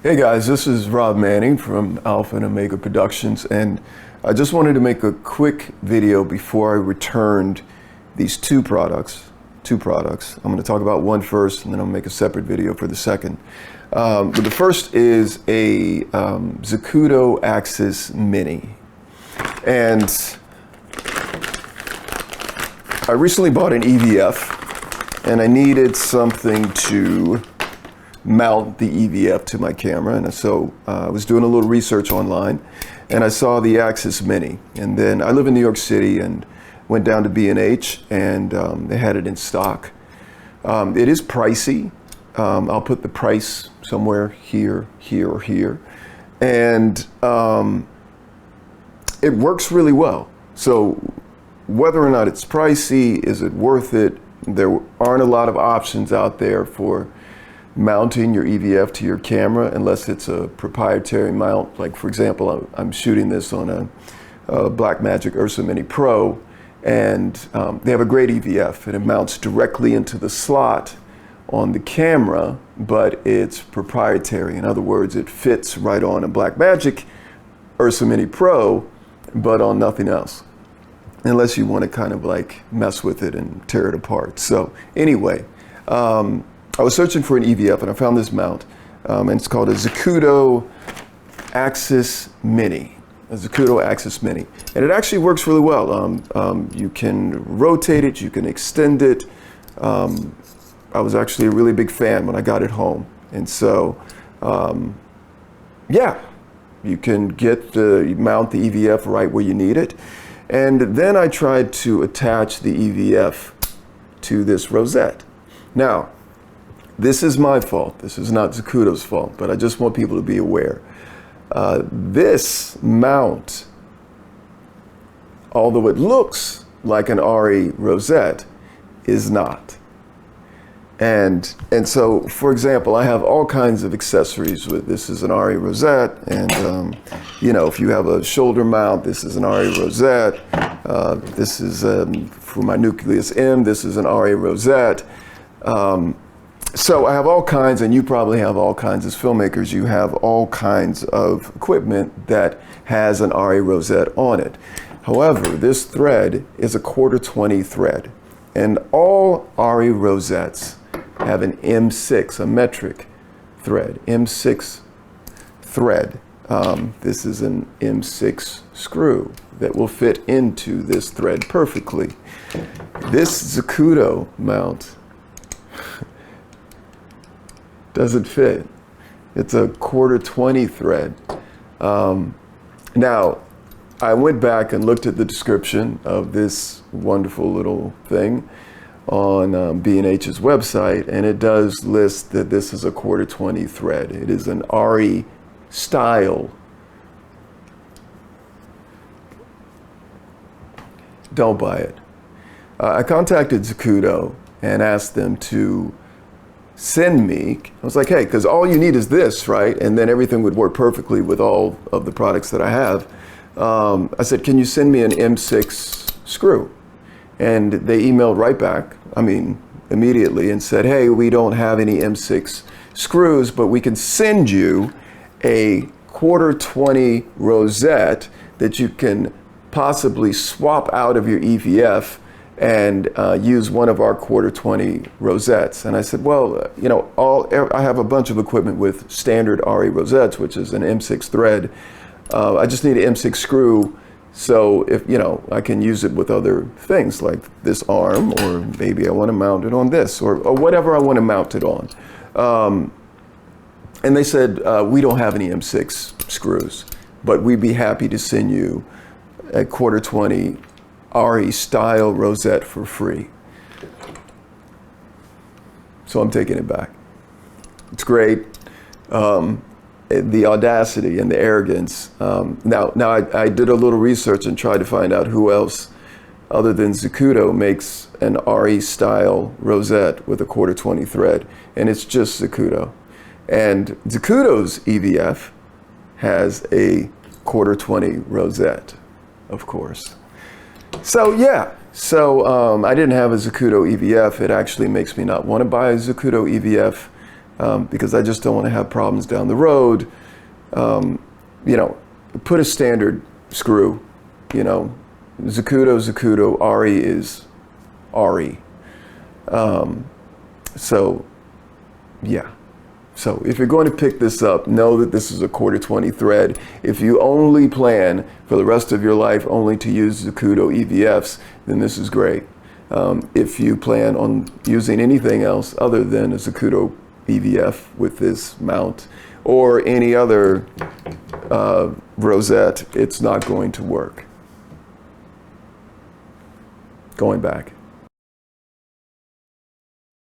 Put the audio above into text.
Hey guys, this is Rob Manning from Alpha and Omega Productions, and I just wanted to make a quick video before I returned these two products. I'm going to talk about one first, and then I'll make a separate video for the second. But the first is a Zacuto Axis Mini, and I recently bought an EVF, and I needed something to mount the EVF to my camera, and so I was doing a little research online, and I saw the Axis Mini, and then I live in New York City and went down to B&H, and they had it in stock. It is pricey. I'll put the price somewhere here, or here, and it works really well. So whether or not it's pricey, is it worth it? There aren't a lot of options out there for mounting your EVF to your camera unless it's a proprietary mount. Like, for example, I'm shooting this on a Blackmagic Ursa Mini Pro, and they have a great EVF, and it mounts directly into the slot on the camera, but it's proprietary. In other words, it fits right on a Blackmagic Ursa Mini Pro, but on nothing else, unless you want to kind of like mess with it and tear it apart. So anyway, I was searching for an EVF, and I found this mount, and it's called a Zacuto Axis Mini. A Zacuto Axis Mini. And it actually works really well. You can rotate it, you can extend it. I was actually a really big fan when I got it home. And so, yeah, you can mount the EVF right where you need it. And then I tried to attach the EVF to this rosette. Now, this is my fault. This is not Zacuto's fault, but I just want people to be aware. This mount, although it looks like an ARRI Rosette, is not. And so, for example, I have all kinds of accessories with this. Is an ARRI Rosette, and you know, if you have a shoulder mount, this is an ARRI Rosette. This is for my Nucleus M. This is an ARRI Rosette. So I have all kinds, and you probably have all kinds as filmmakers. You have all kinds of equipment that has an ARRI Rosette on it. However, this thread is a 1/4-20 thread, and all ARRI Rosettes have an M6, a metric thread, M6 thread. This is an M6 screw that will fit into this thread perfectly. This Zacuto mount doesn't fit. It's a 1/4-20 thread. Now, I went back and looked at the description of this wonderful little thing on B&H's website, and it does list that this is a 1/4-20 thread. It is an ARRI style. Don't buy it. I contacted Zacuto and asked them to send me, I was like, hey, because all you need is this, right? And then everything would work perfectly with all of the products that I have. I said, can you send me an M6 screw? And they emailed right back, immediately, and said, hey, we don't have any M6 screws, but we can send you a 1/4-20 rosette that you can possibly swap out of your EVF and use one of our 1/4-20 rosettes. And I said, well, you know, I have a bunch of equipment with standard ARRI rosettes, which is an M6 thread. I just need an M6 screw, so if, you know, I can use it with other things like this arm, or maybe I want to mount it on this, or whatever I want to mount it on. And they said, we don't have any M6 screws, but we'd be happy to send you a 1/4-20 ARRI style rosette for free. So I'm taking it back. It's great. The audacity and the arrogance. Now I did a little research and tried to find out who else other than Zacuto makes an ARRI style rosette with a 1/4-20 thread, and it's just Zacuto. And Zacuto's EVF has a 1/4-20 rosette, of course. So yeah, I didn't have a Zacuto EVF. It actually makes me not want to buy a Zacuto EVF. because I just don't want to have problems down the road. You know, put a standard screw, you know, Zacuto, ARRI is ARRI. So, yeah. So if you're going to pick this up, know that this is a 1/4-20 thread. If you only plan for the rest of your life only to use Zacuto EVFs, then this is great. If you plan on using anything else other than a Zacuto EVF with this mount or any other rosette, it's not going to work. Going back.